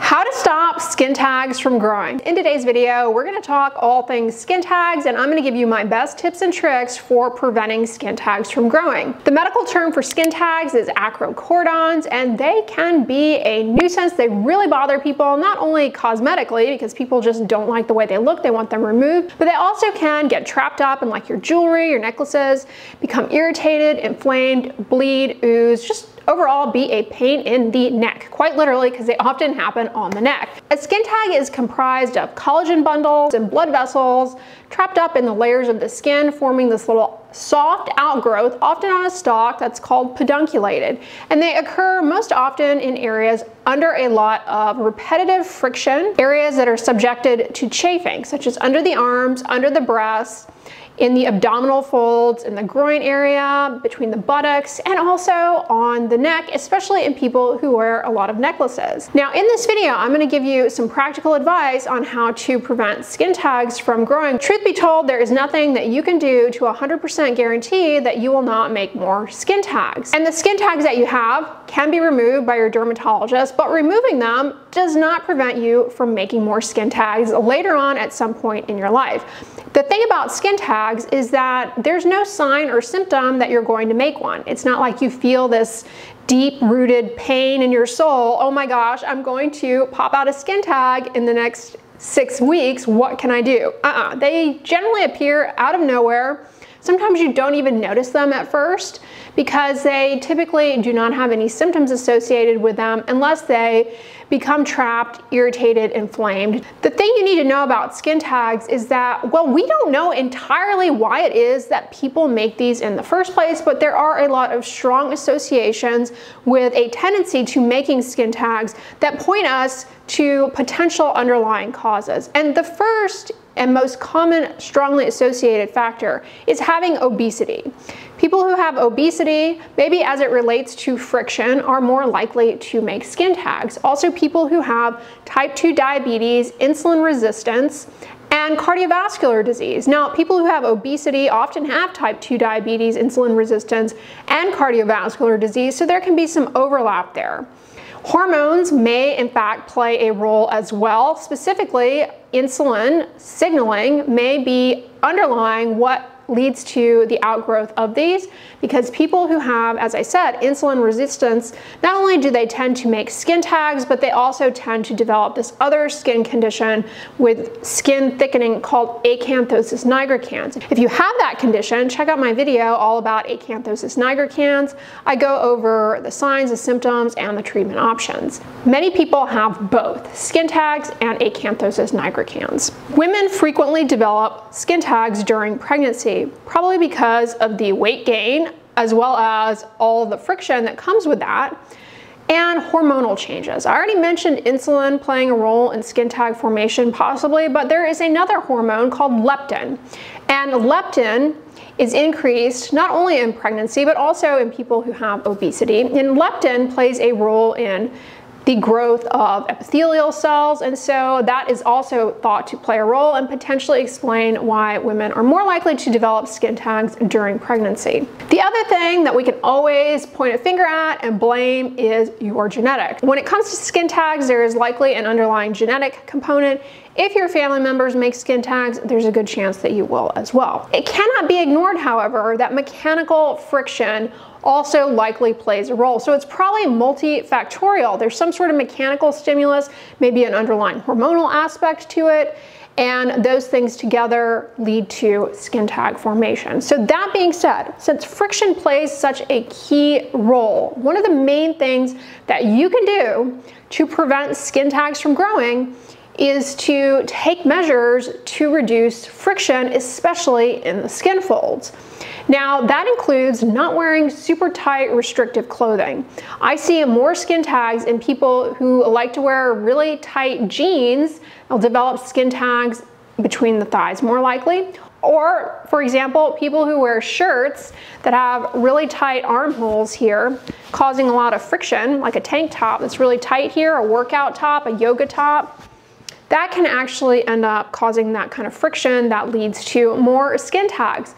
How to stop skin tags from growing. In today's video, we're going to talk all things skin tags, and I'm going to give you my best tips and tricks for preventing skin tags from growing. The medical term for skin tags is acrocordons, and they can be a nuisance. They really bother people, not only cosmetically, because people just don't like the way they look, they want them removed, but they also can get trapped up in like your jewelry, your necklaces, become irritated, inflamed, bleed, ooze, just overall be a pain in the neck, quite literally, because they often happen on the neck. A skin tag is comprised of collagen bundles and blood vessels trapped up in the layers of the skin, forming this little soft outgrowth, often on a stalk, that's called pedunculated. And they occur most often in areas under a lot of repetitive friction, areas that are subjected to chafing, such as under the arms, under the breasts, in the abdominal folds, in the groin area, between the buttocks, and also on the neck, especially in people who wear a lot of necklaces. Now, in this video, I'm going to give you some practical advice on how to prevent skin tags from growing. Truth be told, there is nothing that you can do to 100% guarantee that you will not make more skin tags. And the skin tags that you have can be removed by your dermatologist, but removing them does not prevent you from making more skin tags later on at some point in your life. The thing about skin tags is that there's no sign or symptom that you're going to make one. It's not like you feel this deep-rooted pain in your soul. Oh my gosh, I'm going to pop out a skin tag in the next 6 weeks. What can I do? They generally appear out of nowhere. Sometimes you don't even notice them at first because they typically do not have any symptoms associated with them unless they become trapped, irritated, inflamed. The thing you need to know about skin tags is that, well, we don't know entirely why it is that people make these in the first place, but there are a lot of strong associations with a tendency to making skin tags that point us to potential underlying causes. And the first and most common strongly associated factor is having obesity. People who have obesity, maybe as it relates to friction, are more likely to make skin tags. Also, people who have type 2 diabetes, insulin resistance, and cardiovascular disease. Now, people who have obesity often have type 2 diabetes, insulin resistance, and cardiovascular disease, so there can be some overlap there. Hormones may in fact play a role as well. Specifically, insulin signaling may be underlying what leads to the outgrowth of these, because people who have, as I said, insulin resistance, not only do they tend to make skin tags, but they also tend to develop this other skin condition with skin thickening called acanthosis nigricans. If you have that condition, check out my video all about acanthosis nigricans. I go over the signs, the symptoms, and the treatment options. Many people have both skin tags and acanthosis nigricans. Women frequently develop skin tags during pregnancy, probably because of the weight gain, as well as all the friction that comes with that, and hormonal changes. I already mentioned insulin playing a role in skin tag formation, possibly, but there is another hormone called leptin. And leptin is increased not only in pregnancy, but also in people who have obesity. And leptin plays a role in the growth of epithelial cells, and so that is also thought to play a role and potentially explain why women are more likely to develop skin tags during pregnancy. The other thing that we can always point a finger at and blame is your genetics. When it comes to skin tags, there is likely an underlying genetic component. If your family members make skin tags, there's a good chance that you will as well. It cannot be ignored, however, that mechanical friction also likely plays a role. So it's probably multifactorial. There's some sort of mechanical stimulus, maybe an underlying hormonal aspect to it, and those things together lead to skin tag formation. So that being said, since friction plays such a key role, one of the main things that you can do to prevent skin tags from growing is to take measures to reduce friction, especially in the skin folds. Now, that includes not wearing super tight restrictive clothing. I see more skin tags in people who like to wear really tight jeans. They'll develop skin tags between the thighs more likely. Or, for example, people who wear shirts that have really tight armholes here, causing a lot of friction, like a tank top that's really tight here, a workout top, a yoga top. That can actually end up causing that kind of friction that leads to more skin tags.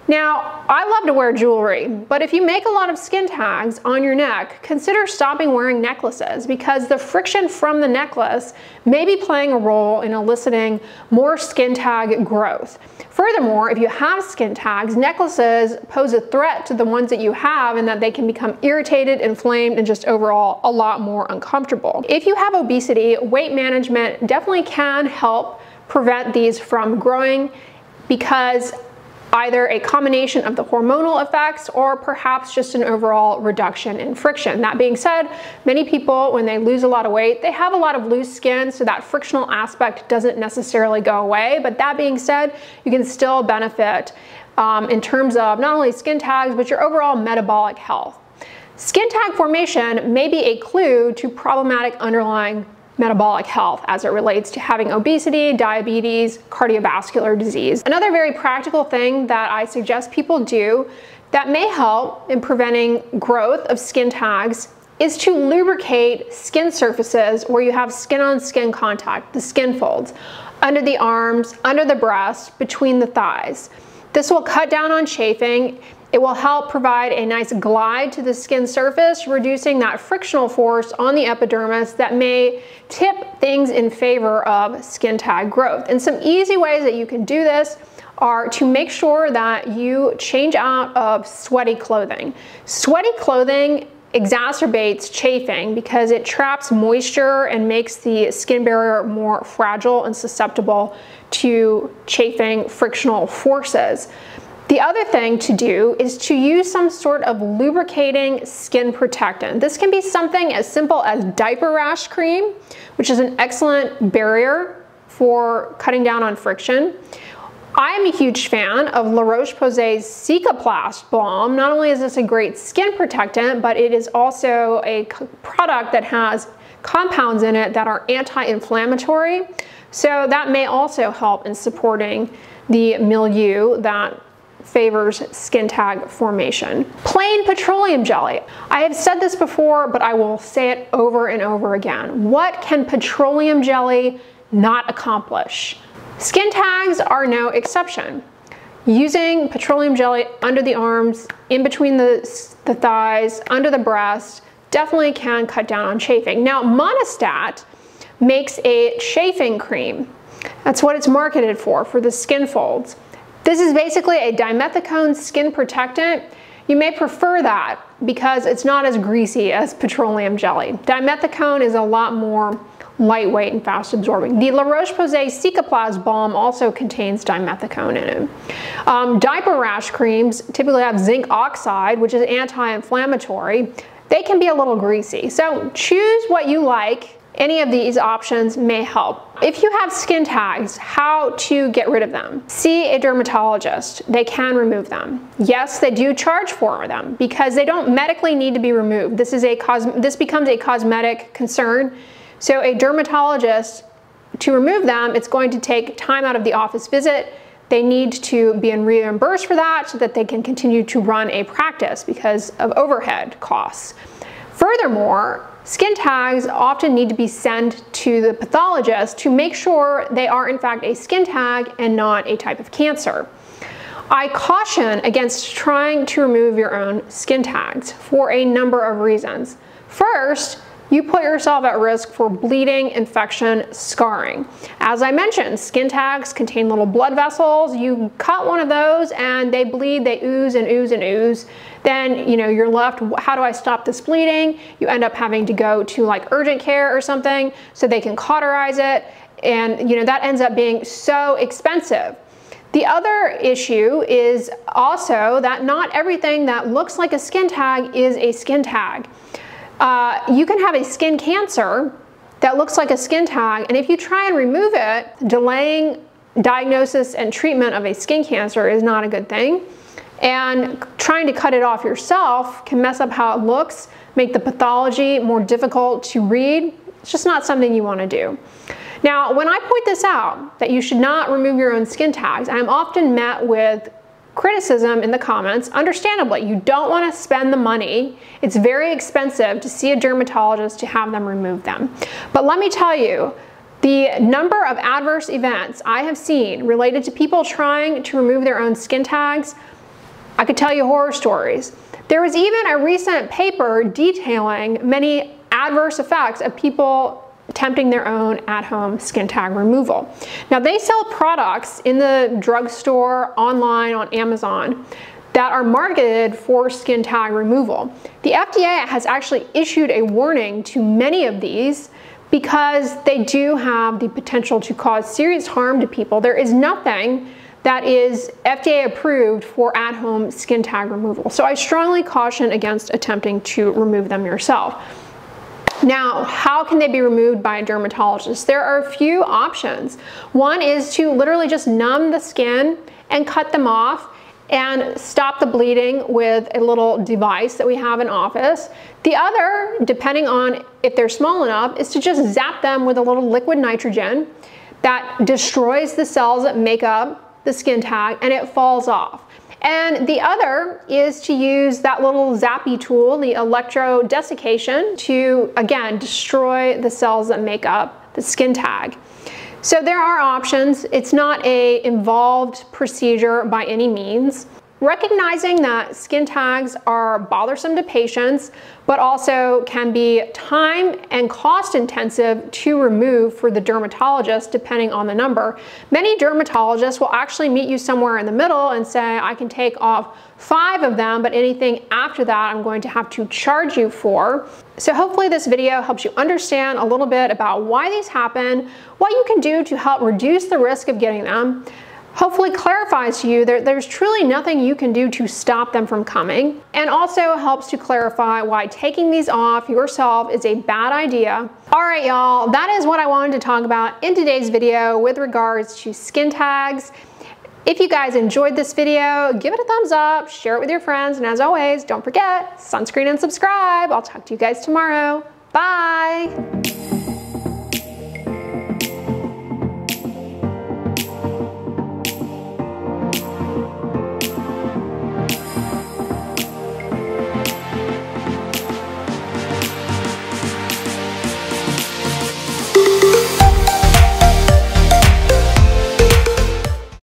Now, I love to wear jewelry, but if you make a lot of skin tags on your neck, consider stopping wearing necklaces because the friction from the necklace may be playing a role in eliciting more skin tag growth. Furthermore, if you have skin tags, necklaces pose a threat to the ones that you have in that they can become irritated, inflamed, and just overall a lot more uncomfortable. If you have obesity, weight management definitely can help prevent these from growing because either a combination of the hormonal effects or perhaps just an overall reduction in friction. That being said, many people, when they lose a lot of weight, they have a lot of loose skin, so that frictional aspect doesn't necessarily go away. But that being said, you can still benefit in terms of not only skin tags, but your overall metabolic health. Skin tag formation may be a clue to problematic underlying metabolic health as it relates to having obesity, diabetes, cardiovascular disease. Another very practical thing that I suggest people do that may help in preventing growth of skin tags is to lubricate skin surfaces where you have skin-on-skin contact, the skin folds, under the arms, under the breast, between the thighs. This will cut down on chafing. It will help provide a nice glide to the skin surface, reducing that frictional force on the epidermis that may tip things in favor of skin tag growth. And some easy ways that you can do this are to make sure that you change out of sweaty clothing. Sweaty clothing exacerbates chafing because it traps moisture and makes the skin barrier more fragile and susceptible to chafing frictional forces. The other thing to do is to use some sort of lubricating skin protectant. This can be something as simple as diaper rash cream, which is an excellent barrier for cutting down on friction. I am a huge fan of La Roche-Posay's Cicaplast balm. Not only is this a great skin protectant, but it is also a product that has compounds in it that are anti-inflammatory. So that may also help in supporting the milieu that favors skin tag formation. Plain petroleum jelly. I have said this before, but I will say it over and over again. What can petroleum jelly not accomplish? Skin tags are no exception. Using petroleum jelly under the arms, in between the thighs, under the breast, definitely can cut down on chafing. Now, Monistat makes a chafing cream. That's what it's marketed for the skin folds. This is basically a dimethicone skin protectant. You may prefer that because it's not as greasy as petroleum jelly. Dimethicone is a lot more lightweight and fast absorbing. The La Roche-Posay Cicaplast balm also contains dimethicone in it. Diaper rash creams typically have zinc oxide, which is anti-inflammatory. They can be a little greasy, so choose what you like. Any of these options may help. If you have skin tags, how to get rid of them? See a dermatologist. They can remove them. Yes, they do charge for them because they don't medically need to be removed. This becomes a cosmetic concern. So a dermatologist, to remove them, it's going to take time out of the office visit. They need to be reimbursed for that so that they can continue to run a practice because of overhead costs. Furthermore, skin tags often need to be sent to the pathologist to make sure they are in fact a skin tag and not a type of cancer. I caution against trying to remove your own skin tags for a number of reasons. First, you put yourself at risk for bleeding, infection, scarring. As I mentioned, skin tags contain little blood vessels. You cut one of those and they bleed, they ooze and ooze and ooze. Then, you're left, how do I stop this bleeding? You end up having to go to like urgent care or something so they can cauterize it. And that ends up being so expensive. The other issue is also that not everything that looks like a skin tag is a skin tag. You can have a skin cancer that looks like a skin tag, and if you try and remove it, delaying diagnosis and treatment of a skin cancer is not a good thing. And trying to cut it off yourself can mess up how it looks, make the pathology more difficult to read. It's just not something you want to do. Now, when I point this out, that you should not remove your own skin tags, I'm often met with criticism in the comments. Understandably, you don't want to spend the money. It's very expensive to see a dermatologist to have them remove them. But let me tell you, the number of adverse events I have seen related to people trying to remove their own skin tags I could tell you horror stories. There was even a recent paper detailing many adverse effects of people attempting their own at-home skin tag removal. Now, they sell products in the drugstore, online, on Amazon, that are marketed for skin tag removal. The FDA has actually issued a warning to many of these because they do have the potential to cause serious harm to people. There is nothing that is FDA approved for at-home skin tag removal. So I strongly caution against attempting to remove them yourself. Now, how can they be removed by a dermatologist? There are a few options. One is to literally just numb the skin and cut them off and stop the bleeding with a little device that we have in office. The other, depending on if they're small enough, is to just zap them with a little liquid nitrogen that destroys the cells that make up the skin tag and it falls off. And the other is to use that little zappy tool, the electrodesiccation, to again destroy the cells that make up the skin tag. So there are options. It's not an involved procedure by any means. Recognizing that skin tags are bothersome to patients, but also can be time and cost intensive to remove for the dermatologist depending on the number. Many dermatologists will actually meet you somewhere in the middle and say, I can take off 5 of them, but anything after that I'm going to have to charge you for. So hopefully this video helps you understand a little bit about why these happen, what you can do to help reduce the risk of getting them, hopefully clarifies to you that there's truly nothing you can do to stop them from coming, and also helps to clarify why taking these off yourself is a bad idea. All right, y'all, that is what I wanted to talk about in today's video with regards to skin tags. If you guys enjoyed this video, give it a thumbs up, share it with your friends, and as always, don't forget, sunscreen and subscribe. I'll talk to you guys tomorrow. Bye.